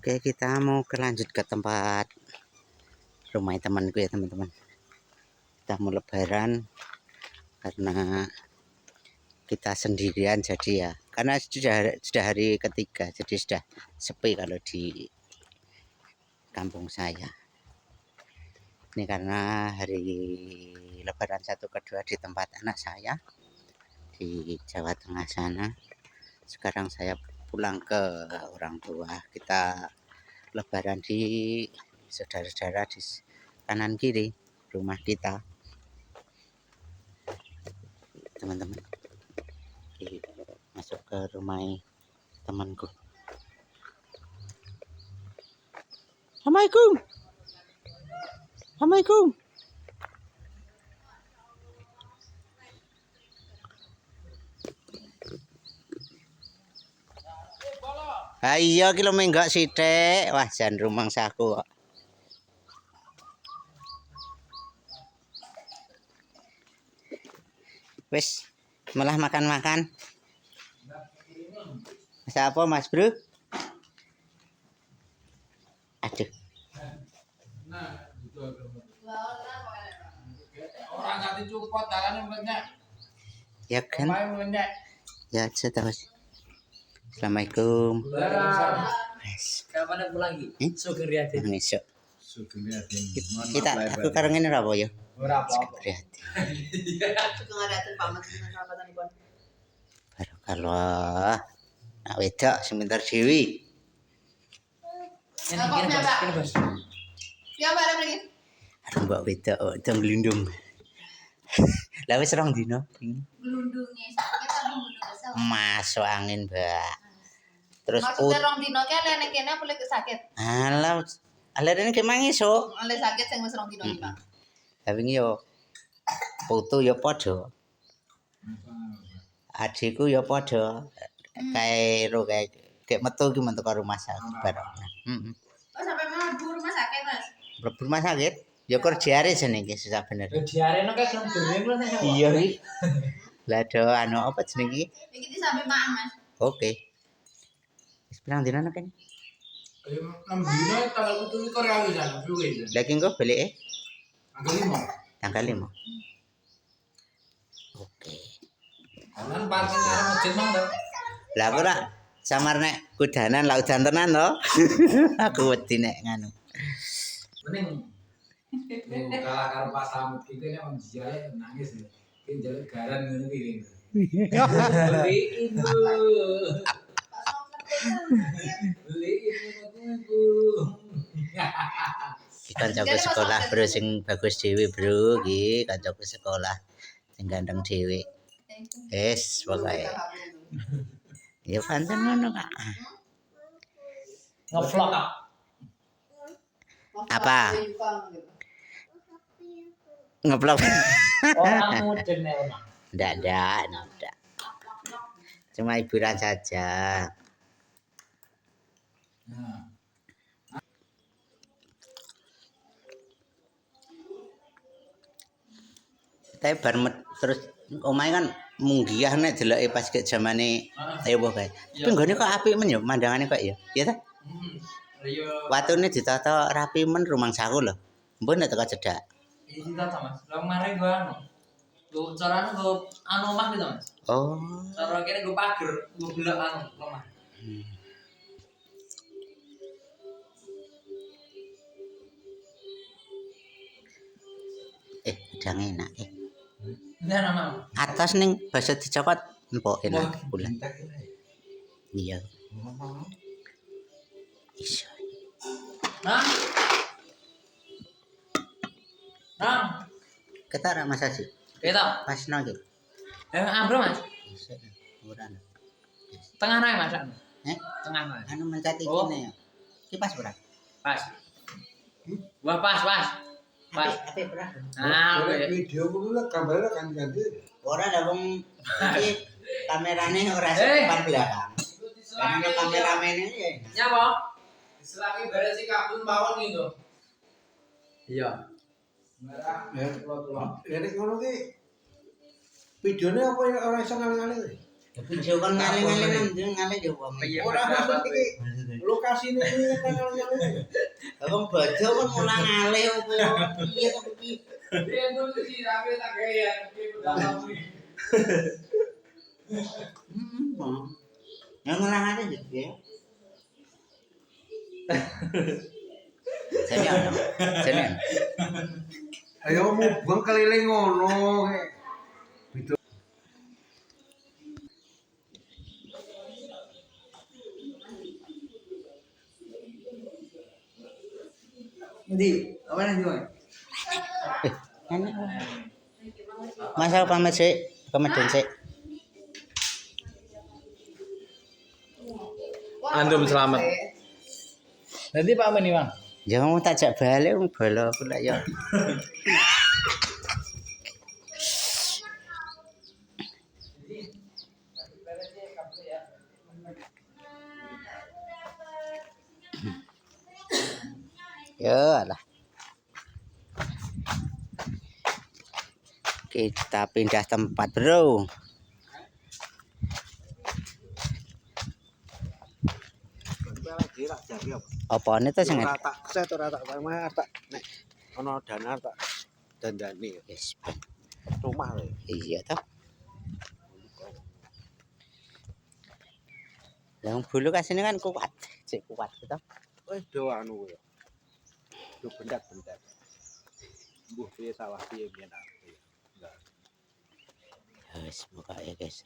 Oke, kita mau lanjut ke tempat rumah temanku ya teman-teman. Kita mau lebaran karena kita sendirian jadi ya. Karena sudah hari ketiga jadi sudah sepi kalau di kampung saya. Ini karena hari lebaran 1 kedua di tempat anak saya di Jawa Tengah sana. Sekarang saya pulang ke orang tua. Kita lebaran di saudara-saudara di kanan kiri rumah kita teman-teman. Masuk ke rumah temanku. Assalamualaikum. Assalamualaikum. Ayo kilo menggak sithik. Wah, jan rumang saku kok. Wis, malah makan-makan. Masa apa, Mas Bro? Aduh. Orang ngerti cupot darahnya banyak. Ya kan? Ya, terus. Assalamualaikum. Wes. Kapan pulang lagi? Sugeng Riyadin. Besok. Sugeng Riyadin. Kita aku kareng ngene ora apa ya? Ora apa-apa. Sugeng Riyadin pamit dengan sahabatanipun. Barokallah. Nak wedok sebentar dewi. Ini bos. Ya, Pak, ada lagi. Aduh mbak wedok itu ngelindung. Lah wis rong dino. Gelundungnya sakit apa gelundung kesel? Masuk angin, Mbak. Terus Maksudnya rong dino ki lene kene apa lek sakit? alah alerene ki mang esuk. Oleh sakit sing wis rong dino iki, Pak. Lah wingi yo foto yo padha. Adikku yo padha. Kae ro kae metu ki metu ke rumah sakit bareng. Heeh. Oh, sampai mlebu rumah sakit, Mas. Mlebu rumah sakit. Ya kerjane jenenge iki susah bener. Diareno kayak gelem gering lho nek. Iya iki. Lah do anu apa jenenge iki? Iki sampai maam, Mas. Oke. Wis pirang dina nek kene? 6 dino tanggal 7 kok ora wis ana suwe. Lah ki engko beleke Tanggal 5. tanggal 5. Oke. Kan parkir karo masjid mang lho. Lah aku rak samar nek kudanan lah udan tenan to. Aku wedi nek nganu. Mending kalah karo Pak Samud iki nek wong jiare nangis ya. Ki njaluk garan ngono iki. Beliin Bu. Beliin Bu. Iki kancaku sekolah bro sing bagus dhewe bro iki kancaku sekolah sing ganteng dhewe. Wis pokoke. Ya pancen ngono Kak. Ngevlog Kak. Apa? Ngeplok. Orang mudeng nek omah. Ndak. Cuma hiburan saja. Nah. Tapi bar terus omahe kan munggiyah nek deloke pas ke zamane ewo kae. Tapi nggone kok apik men yo mandangane kok ya. Ya ta? Yo Watune ditata rapi men rumangsaku lho. Mbon nek teko cedhak. iki tata Mas. Lah mare gua anu. Gua carane gua anu omah gitu Mas. Oh. Cara kene gua pager, gua belok anu omah. Udang enak Ini nama. Atas ning bakso dicokot empuk enak pula. Iya. Iso. Nah. Nah. Kita ora masak sih. Kita. Pas nang iki. Ambro Mas. Iso. Ora. Tengah nae Mas. Tengah nae. Anu mencet iki Oh. ne. Iki pas ora? Pas. Wah pas. Pas. Apik ora? Ah, oke. Video kuwi lek gambarnya kan ganti. Ora ada wong iki kamerane ora Eh. depan belakang. Karena kameramene ya. Nyapa? Diselangi bare si kabun mawon gitu. Iya. Ya nek ngono ki videone apa orang iso ngali-ngali. Video kan ngalih-ngalih nang ngalih yo wong. Ora maksud iki lokasine ini nang-nang. Abang baja kan mulang ngalih opo piye to iki. Dia tuh sih rame tak kayak pertama ini. Yang ngulang aja gitu ya. Senior. Senior. Ayo mubeng keliling ngono. Nanti, apa nanti Bang? Masa pamit sih, pamit sih. Antum selamat. Nanti pamit nih Bang. Jangan mau tak balik bola pula ya. Ya lah. Kita pindah tempat, Bro. Apa ini tuh sangat? Saya tuh rata sama tak nek ono dana tak dandani Yes, rumah lho. iya toh. Yang bulu kasih kan kuat, cek kuat gitu. Wis do anu ya. Do bendak-bendak. Mbuh piye sawah piye biyen aku ya. Enggak. Wes buka ya guys.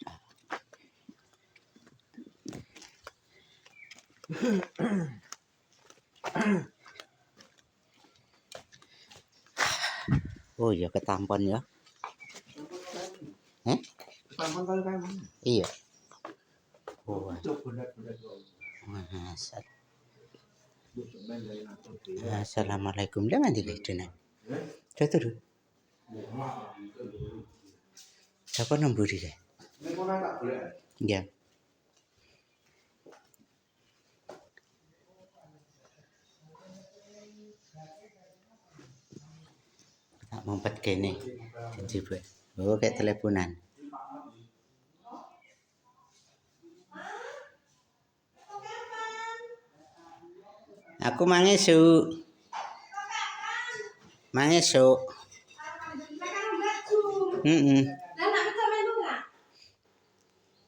Oh iya ketampon ya. Tampon kali kae mana? Iya. Oh, Do bendak-bendak. masat. Mbuh men dari atur piye. Assalamualaikum dengan dikedenan. Jatuh. Siapa nemburi deh? Nek kono tak golek. Iya. Tak ngumpet kene. Coba. Oh kayak teleponan. Aku mangesu. Mangesu.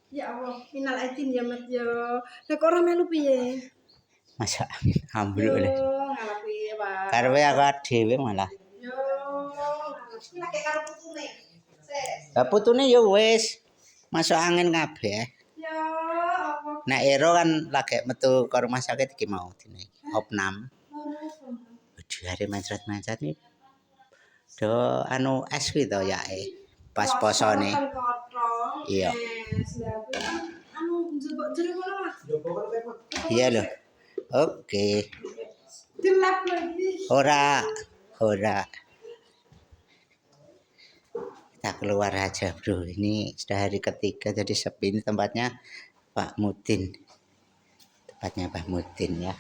Ya Allah, minal aidin ya Mat yo. Lah kok ora melu piye? Masa angin ambruk Yo, le. ngalah piye, Pak? Karepe aku dhewe malah. Yo, iki lagi karo putune. Ses. Lah putune ya wis masuk angin kabeh. Ya Allah. Nek Ero kan lagi metu ke rumah sakit iki mau dine iki. Opnam. Jare mancrat-mancrat iki. Do anu es kuwi to yae. Pas posone. Iya. Anu njebok jero kono, Mas. Iya lho. Oke. Dilap lagi. Ora. Kita keluar aja, Bro. Ini sudah hari ketiga jadi sepi. Ini tempatnya Pak Mutin. Tempatnya Pak Mutin ya.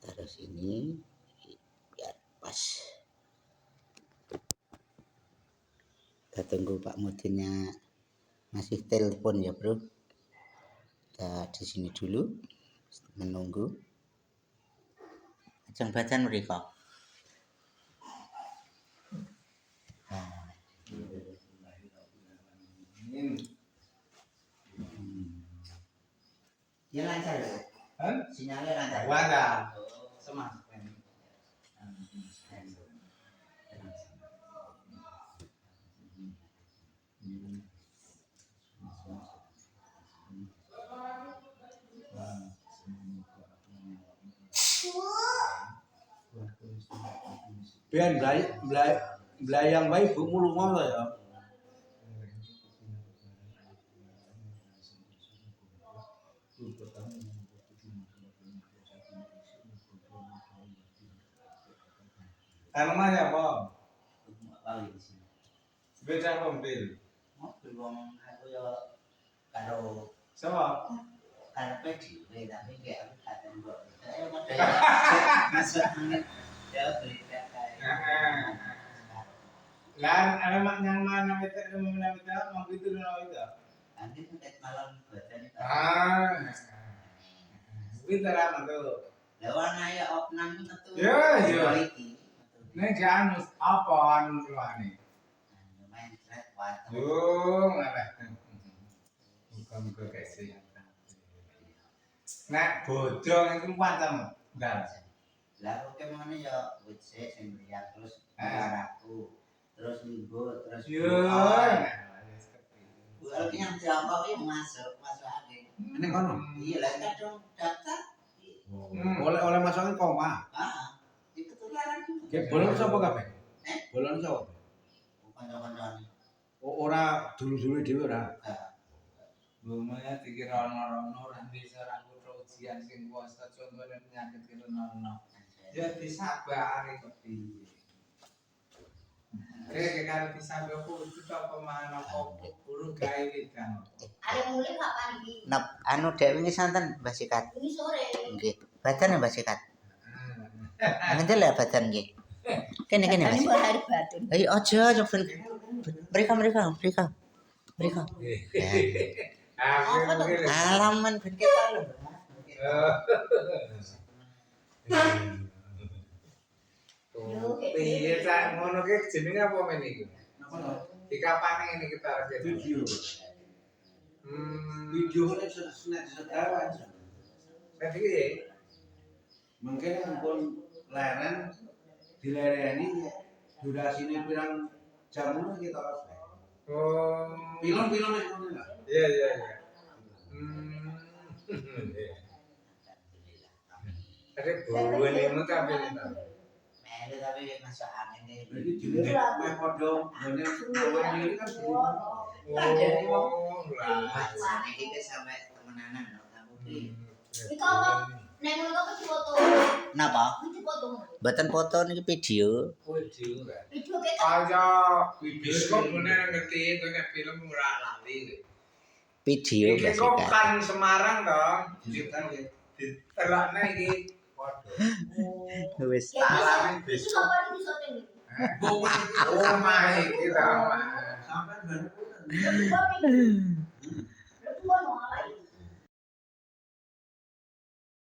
Taruh sini biar pas. Kita tunggu Pak Mutinnya masih telepon ya, Bro. Kita di sini dulu menunggu. Ajeng bacan mereka. Ya lancar ya? Sinyalnya lancar. Lancar. Semangat. Ben blayang wae ibumu lunga to ya. Namanya apa? Lali di sini. Beda mobil. Mobil wong aku ya karo Siapa? karepe dhewe tapi kayak aku kadang kok. Saya masuk angin ya beli Lan ana mak nyang mana itu mau itu itu. Nanti pakai malam badan itu. Itu lama tuh. Lawan ayah opnam itu. Ya, ya. Iki. Nek anu apa anu luane? Main thread water. Oh, ngalah. Muka-muka kasih. Nek bojong itu pancam. Enggak. Lah oke mana ya wece sing mriya terus aku. Terus minggu terus Bukan yang Tiongkok ini masuk lagi. Ini kono. Iya lah kadang daftar. Oleh masukin koma. Itu ketularan. Bolon sapa kabeh? Bolon sapa? Kanca-kancane. Ora dulu-dulu dhewe ora. Lumanya dikira ono-ono ora bisa ra kudu ujian sing kuasa contone penyakit kira ono. Ya disabari kepiye. Kaya disabar aku itu apa mana kok burung gawe wedan. Ada mulai kapan ini? Nap anu dek wingi santen Mbah Sikat. Ini sore. Nggih. Badan Mbah Sikat. Nanti lah badan nggih. Kene Mbah Ini Sikat. buat hari batin. Ayo aja ben mereka. Alaman ben kita lho. Piye sak ngono ki jenenge apa men iki? Dikapane ngene kita rek. Video. Video nek sedawan. Berarti ki Mungkin pun leren dilereni durasine pirang jam ngono kita harus. oh Film-film itu enggak. iya. Ada bulu ini mau tapi Melu tapi masuk angin deh. Jadi jenenge meh padha ngene awan ini kan oh lah. Sana iki sampai temenanan aku ki. Itu apa? Neng lu apa foto? Napa? Itu foto. Mboten foto niki video. Video kan. Video kita. Aja bioskop bener ngerti itu nek film ora lali. Video Iki Mbah kok Sikat. kan Semarang toh. Kan Telakne iki. Waduh. Wis. Ya, Alamin itu bioskop. apa di syuting? Oh my iki ta. sampai baru Itu